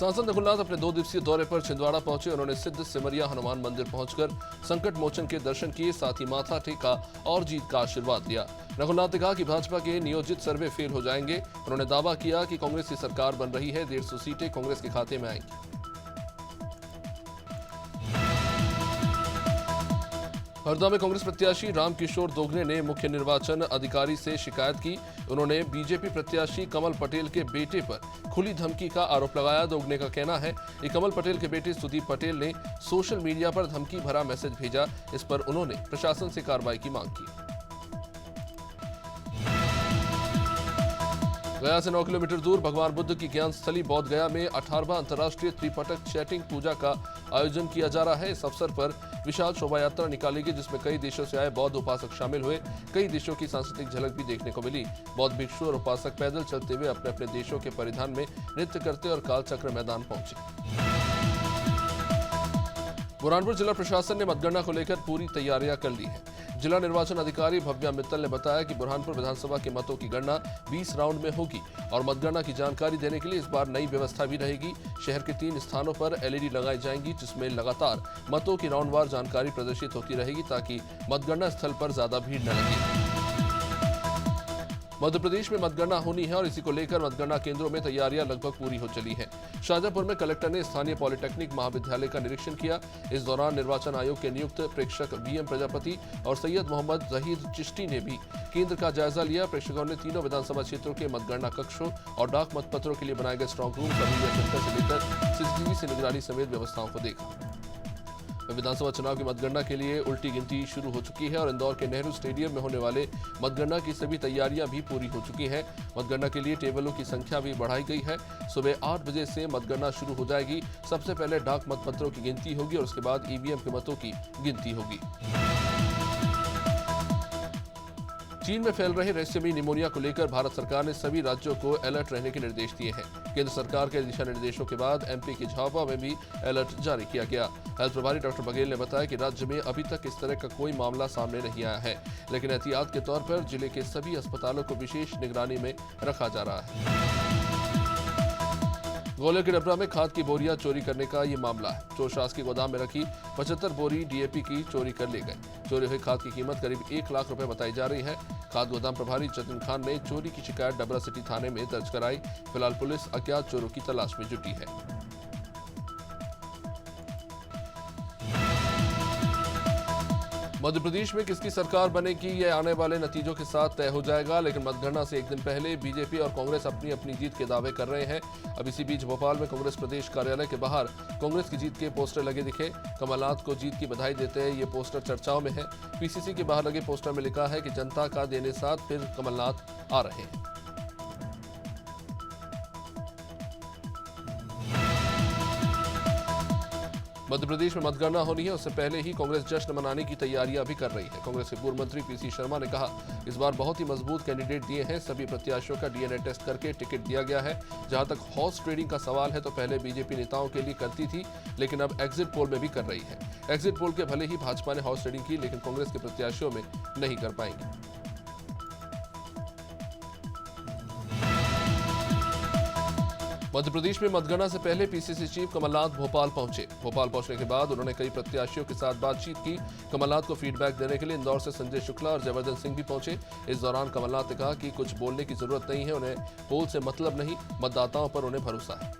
सांसद नकुलनाथ अपने 2 दिवसीय दौरे पर छिंदवाड़ा पहुंचे। उन्होंने सिद्ध सिमरिया हनुमान मंदिर पहुंचकर संकट मोचन के दर्शन किए, साथ ही माथा टेका और जीत का आशीर्वाद लिया। नकुलनाथ ने कहा कि भाजपा के नियोजित सर्वे फेल हो जाएंगे। उन्होंने दावा किया कि कांग्रेस की सरकार बन रही है, 150 सीटें कांग्रेस के खाते में आएंगी। हरदा में कांग्रेस प्रत्याशी रामकिशोर दोगने ने मुख्य निर्वाचन अधिकारी से शिकायत की। उन्होंने बीजेपी प्रत्याशी कमल पटेल के बेटे पर खुली धमकी का आरोप लगाया। दोगने का कहना है कि कमल पटेल के बेटे सुदीप पटेल ने सोशल मीडिया पर धमकी भरा मैसेज भेजा। इस पर उन्होंने प्रशासन से कार्रवाई की मांग की। गया से 9 किलोमीटर दूर भगवान बुद्ध की ज्ञान स्थली बौद्ध गया में 18वां अंतर्राष्ट्रीय त्रिपटक चैटिंग पूजा का आयोजन किया जा रहा है। इस अवसर पर विशाल शोभा यात्रा निकाली गई, जिसमें कई देशों से आए बौद्ध उपासक शामिल हुए। कई देशों की सांस्कृतिक झलक भी देखने को मिली। बौद्ध भिक्षु और उपासक पैदल चलते हुए अपने अपने देशों के परिधान में नृत्य करते और कालचक्र मैदान पहुंचे। बुरहानपुर जिला प्रशासन ने मतगणना को लेकर पूरी तैयारियां कर ली है। जिला निर्वाचन अधिकारी भव्या मित्तल ने बताया कि बुरहानपुर विधानसभा के मतों की गणना 20 राउंड में होगी और मतगणना की जानकारी देने के लिए इस बार नई व्यवस्था भी रहेगी। शहर के 3 स्थानों पर एलईडी लगाई जाएंगी, जिसमें लगातार मतों की राउंडवार जानकारी प्रदर्शित होती रहेगी ताकि मतगणना स्थल पर ज्यादा भीड़ न लगे। मध्य प्रदेश में मतगणना होनी है और इसी को लेकर मतगणना केंद्रों में तैयारियां लगभग पूरी हो चली हैं। शाजापुर में कलेक्टर ने स्थानीय पॉलिटेक्निक महाविद्यालय का निरीक्षण किया। इस दौरान निर्वाचन आयोग के नियुक्त प्रेक्षक बीएम प्रजापति और सैयद मोहम्मद जहीद चिश्ती ने भी केंद्र का जायजा लिया। प्रेक्षकों ने तीनों विधानसभा क्षेत्रों के मतगणना कक्षों और डाक मतपत्रों के लिए बनाए गए स्ट्रांग रूम, मीडिया सेंटर से लेकर सीसीटीवी से निगरानी समेत व्यवस्थाओं को देखा। विधानसभा चुनाव की मतगणना के लिए उल्टी गिनती शुरू हो चुकी है और इंदौर के नेहरू स्टेडियम में होने वाले मतगणना की सभी तैयारियां भी पूरी हो चुकी हैं। मतगणना के लिए टेबलों की संख्या भी बढ़ाई गई है। सुबह 8 बजे से मतगणना शुरू हो जाएगी। सबसे पहले डाक मतपत्रों की गिनती होगी और उसके बाद ईवीएम के मतों की गिनती होगी। चीन में फैल रहे रहस्यमयी निमोनिया को लेकर भारत सरकार ने सभी राज्यों को अलर्ट रहने के निर्देश दिए हैं। केंद्र सरकार के दिशा निर्देशों के बाद एमपी के झाबुआ में भी अलर्ट जारी किया गया। हेल्थ प्रभारी डॉक्टर बघेल ने बताया कि राज्य में अभी तक इस तरह का कोई मामला सामने नहीं आया है, लेकिन एहतियात के तौर पर जिले के सभी अस्पतालों को विशेष निगरानी में रखा जा रहा है। ग्वालियर के डबरा में खाद की बोरियां चोरी करने का ये मामला है। चोर शासकीय गोदाम में रखी 75 बोरी डीएपी की चोरी कर ले गए। चोरी हुई खाद की कीमत करीब 1 लाख रुपए बताई जा रही है। खाद गोदाम प्रभारी जतिन खान ने चोरी की शिकायत डबरा सिटी थाने में दर्ज कराई। फिलहाल पुलिस अज्ञात चोरों की तलाश में जुटी है। मध्य प्रदेश में किसकी सरकार बनेगी, यह आने वाले नतीजों के साथ तय हो जाएगा, लेकिन मतगणना से एक दिन पहले बीजेपी और कांग्रेस अपनी अपनी जीत के दावे कर रहे हैं। अब इसी बीच भोपाल में कांग्रेस प्रदेश कार्यालय के बाहर कांग्रेस की जीत के पोस्टर लगे दिखे। कमलनाथ को जीत की बधाई देते हैं ये पोस्टर चर्चाओं में है। पीसीसी के बाहर लगे पोस्टर में लिखा है कि जनता का देने साथ फिर कमलनाथ आ रहे हैं। मध्य प्रदेश में मतगणना होनी है, उससे पहले ही कांग्रेस जश्न मनाने की तैयारियां भी कर रही है। कांग्रेस के पूर्व मंत्री पीसी शर्मा ने कहा, इस बार बहुत ही मजबूत कैंडिडेट दिए हैं। सभी प्रत्याशियों का डीएनए टेस्ट करके टिकट दिया गया है। जहां तक हॉर्स ट्रेडिंग का सवाल है तो पहले बीजेपी नेताओं के लिए करती थी, लेकिन अब एग्जिट पोल में भी कर रही है। एग्जिट पोल के भले ही भाजपा ने हॉर्स ट्रेडिंग की, लेकिन कांग्रेस के प्रत्याशियों में नहीं कर पाएंगे। मध्य प्रदेश में मतगणना से पहले पीसीसी चीफ कमलनाथ भोपाल पहुंचे। भोपाल पहुंचने के बाद उन्होंने कई प्रत्याशियों के साथ बातचीत की। कमलनाथ को फीडबैक देने के लिए इंदौर से संजय शुक्ला और जयवर्धन सिंह भी पहुंचे। इस दौरान कमलनाथ ने कहा कि कुछ बोलने की जरूरत नहीं है, उन्हें पोल से मतलब नहीं, मतदाताओं पर उन्हें भरोसा है।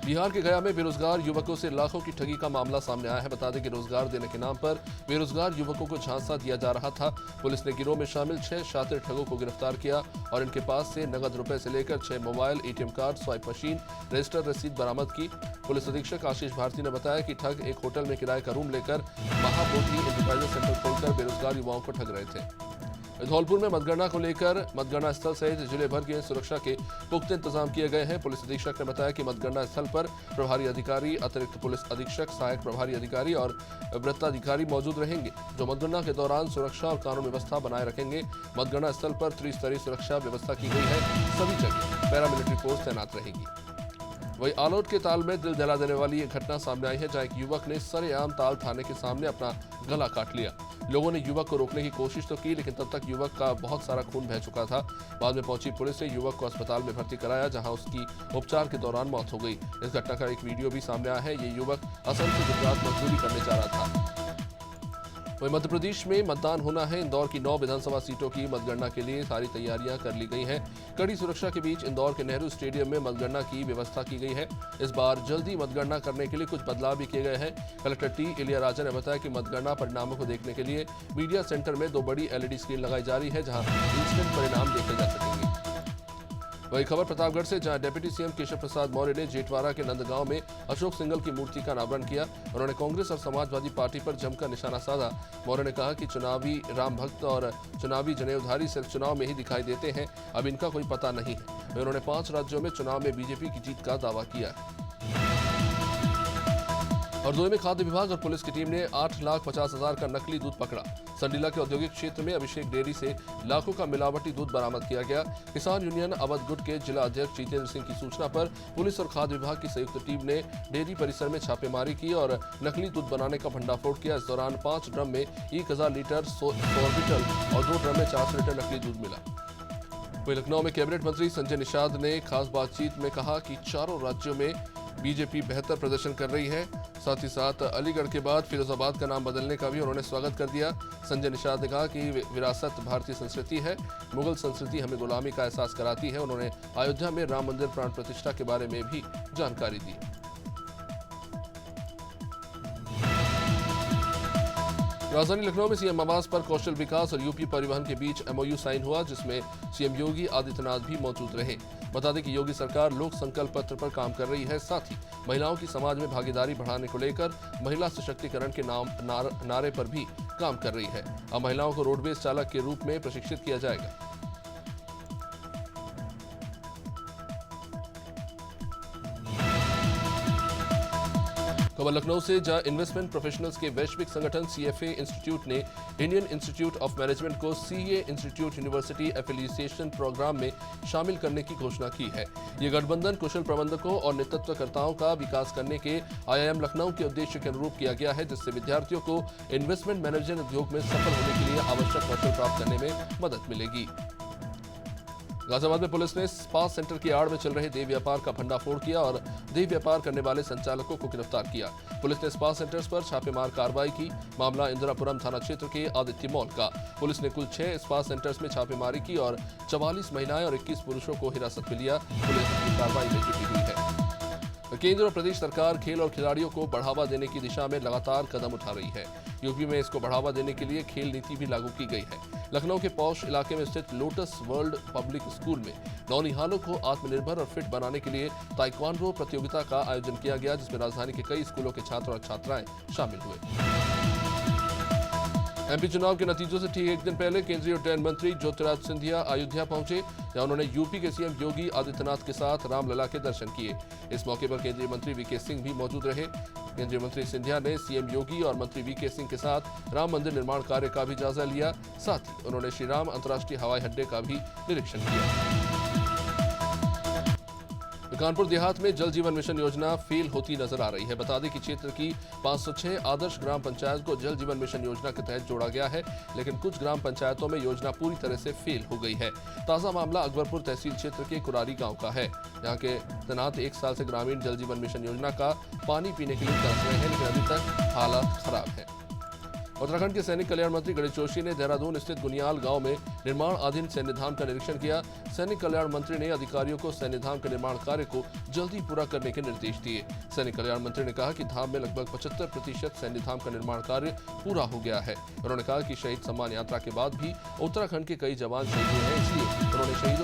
बिहार के गया में बेरोजगार युवकों से लाखों की ठगी का मामला सामने आया है। बता दें कि रोजगार देने के नाम पर बेरोजगार युवकों को झांसा दिया जा रहा था। पुलिस ने गिरोह में शामिल 6 शातिर ठगों को गिरफ्तार किया और इनके पास से नगद रुपए से लेकर 6 mobile, ATM card, swipe machine, register रसीद बरामद की। पुलिस अधीक्षक आशीष भारती ने बताया कि ठग एक होटल में किराए का रूम लेकर महाबोधि इंटरप्राइजेज सेंटर खोलकर बेरोजगार युवाओं को ठग रहे थे। धौलपुर में मतगणना को लेकर मतगणना स्थल सहित जिले भर की सुरक्षा के पुख्ते इंतजाम किए गए हैं। पुलिस अधीक्षक ने बताया कि मतगणना स्थल पर प्रभारी अधिकारी, अतिरिक्त पुलिस अधीक्षक, सहायक प्रभारी अधिकारी और वृत्ताधिकारी मौजूद रहेंगे, जो मतगणना के दौरान सुरक्षा और कानून व्यवस्था बनाए रखेंगे। मतगणना स्थल पर त्रिस्तरीय सुरक्षा व्यवस्था की गई है। सभी जगह पैरामिलिट्री फोर्स तैनात रहेगी। वहीं आलोट के ताल में दिल जला देने वाली ये घटना सामने आई है, जहां एक युवक ने सरेआम ताल थाने के सामने अपना गला काट लिया। लोगों ने युवक को रोकने की कोशिश तो की, लेकिन तब तक युवक का बहुत सारा खून बह चुका था। बाद में पहुंची पुलिस ने युवक को अस्पताल में भर्ती कराया, जहां उसकी उपचार के दौरान मौत हो गई। इस घटना का एक वीडियो भी सामने आया है। ये युवक असम से गुजरात मजदूरी करने जा रहा था। वहीं मध्य प्रदेश में मतदान होना है। इंदौर की 9 विधानसभा सीटों की मतगणना के लिए सारी तैयारियां कर ली गई हैं। कड़ी सुरक्षा के बीच इंदौर के नेहरू स्टेडियम में मतगणना की व्यवस्था की गई है। इस बार जल्दी मतगणना करने के लिए कुछ बदलाव भी किए गए हैं। कलेक्टर टी इलियाराजा ने बताया कि मतगणना परिणामों को देखने के लिए मीडिया सेंटर में 2 बड़ी LED स्क्रीन लगाई जा रही है, जहां इंस्टेंट परिणाम देखे जा सकेंगे। वही खबर प्रतापगढ़ से, जहां डिप्टी सीएम केशव प्रसाद मौर्य ने जेठवाड़ा के नंदगांव में अशोक सिंघल की मूर्ति का अनावरण किया। उन्होंने कांग्रेस और समाजवादी पार्टी पर जमकर निशाना साधा। मौर्य ने कहा कि चुनावी राम भक्त और चुनावी जनेऊधारी सिर्फ चुनाव में ही दिखाई देते हैं, अब इनका कोई पता नहीं है। उन्होंने 5 राज्यों में चुनाव में बीजेपी की जीत का दावा किया है। हरदोई में खाद्य विभाग और पुलिस की टीम ने 8,50,000 का नकली दूध पकड़ा। संडीला के औद्योगिक क्षेत्र में अभिषेक डेयरी से लाखों का मिलावटी दूध बरामद किया गया। किसान यूनियन अवध गुट के जिला अध्यक्ष जितेंद्र सिंह की सूचना पर पुलिस और खाद्य विभाग की संयुक्त टीम ने डेयरी परिसर में छापेमारी की और नकली दूध बनाने का भंडाफोड़ किया। इस दौरान 5 ड्रम में 1000 लीटर सोर्बिटल और 2 ड्रम में 400 लीटर नकली दूध मिला। वहीं लखनऊ में कैबिनेट मंत्री संजय निषाद ने खास बातचीत में कहा कि चारों राज्यों में बीजेपी बेहतर प्रदर्शन कर रही है। साथ ही साथ अलीगढ़ के बाद फिरोजाबाद का नाम बदलने का भी उन्होंने स्वागत कर दिया। संजय निषाद ने कहा कि विरासत भारतीय संस्कृति है, मुगल संस्कृति हमें गुलामी का एहसास कराती है। उन्होंने अयोध्या में राम मंदिर प्राण प्रतिष्ठा के बारे में भी जानकारी दी। राजधानी लखनऊ में सीएम आवास पर कौशल विकास और यूपी परिवहन के बीच MOU साइन हुआ, जिसमें सीएम योगी आदित्यनाथ भी मौजूद रहे। बता दें कि योगी सरकार लोक संकल्प पत्र पर काम कर रही है। साथ ही महिलाओं की समाज में भागीदारी बढ़ाने को लेकर महिला सशक्तिकरण के नारे पर भी काम कर रही है। अब महिलाओं को रोडवेज चालक के रूप में प्रशिक्षित किया जाएगा। खबर लखनऊ से, जहां इन्वेस्टमेंट प्रोफेशनल्स के वैश्विक संगठन CFA इंस्टीट्यूट ने इंडियन इंस्टीट्यूट ऑफ मैनेजमेंट को CA institute university affiliation program में शामिल करने की घोषणा की है। ये गठबंधन कुशल प्रबंधकों और नेतृत्वकर्ताओं का विकास करने के IIM लखनऊ के उद्देश्य के अनुरूप किया गया है, जिससे विद्यार्थियों को इन्वेस्टमेंट मैनेजमेंट उद्योग में सफल होने के लिए आवश्यक कौशल प्राप्त करने में मदद मिलेगी। गाजियाबाद में पुलिस ने स्पा सेंटर की आड़ में चल रहे देह व्यापार का भंडाफोड़ किया और देह व्यापार करने वाले संचालकों को गिरफ्तार किया। पुलिस ने स्पा सेंटर्स पर छापेमार कार्रवाई की। मामला इंदिरापुरम थाना क्षेत्र के आदित्य मॉल का। पुलिस ने कुल 6 स्पा सेंटर्स में छापेमारी की और 44 महिलाएं और 21 पुरुषों को हिरासत में लिया। पुलिस की कार्रवाई में जुटी हुई है। केंद्र और प्रदेश सरकार खेल और खिलाड़ियों को बढ़ावा देने की दिशा में लगातार कदम उठा रही है। यूपी में इसको बढ़ावा देने के लिए खेल नीति भी लागू की गई है। लखनऊ के पौष इलाके में स्थित लोटस वर्ल्ड पब्लिक स्कूल में नौनिहालों को आत्मनिर्भर और फिट बनाने के लिए ताइक्वांडो प्रतियोगिता का आयोजन किया गया, जिसमें राजधानी के कई स्कूलों के छात्र और छात्राएं शामिल हुए। MP चुनाव के नतीजों से ठीक एक दिन पहले केंद्रीय उड्डयन मंत्री ज्योतिरादित्य सिंधिया अयोध्या पहुंचे, जहां उन्होंने यूपी के सीएम योगी आदित्यनाथ के साथ रामलला के दर्शन किए। इस मौके पर केंद्रीय मंत्री VK सिंह भी मौजूद रहे। केंद्रीय मंत्री सिंधिया ने सीएम योगी और मंत्री VK सिंह के साथ राम मंदिर निर्माण कार्य का भी जायजा लिया। साथ ही उन्होंने श्री राम अंतर्राष्ट्रीय हवाई अड्डे का भी निरीक्षण किया। कानपुर देहात में जल जीवन मिशन योजना फेल होती नजर आ रही है। बता दें कि क्षेत्र की 506 आदर्श ग्राम पंचायत को जल जीवन मिशन योजना के तहत जोड़ा गया है, लेकिन कुछ ग्राम पंचायतों में योजना पूरी तरह से फेल हो गई है। ताजा मामला अकबरपुर तहसील क्षेत्र के कुरारी गांव का है। यहाँ के तैनात 1 साल से ग्रामीण जल जीवन मिशन योजना का पानी पीने के लिए तरस रहे हैं, लेकिन अभी तक हालात खराब है। उत्तराखंड के सैनिक कल्याण मंत्री गणेश जोशी ने देहरादून स्थित गुनियाल गांव में निर्माणाधीन सैन्य धाम का निरीक्षण किया। सैनिक कल्याण मंत्री ने अधिकारियों को सैन्य धाम के निर्माण कार्य को जल्दी पूरा करने के निर्देश दिए। सैनिक कल्याण मंत्री ने कहा कि धाम में लगभग 75% सैन्य धाम का निर्माण कार्य पूरा हो गया है। उन्होंने कहा कि शहीद सम्मान यात्रा के बाद भी उत्तराखंड के कई जवान शहीद हुए हैं, इसलिए उन्होंने शहीदों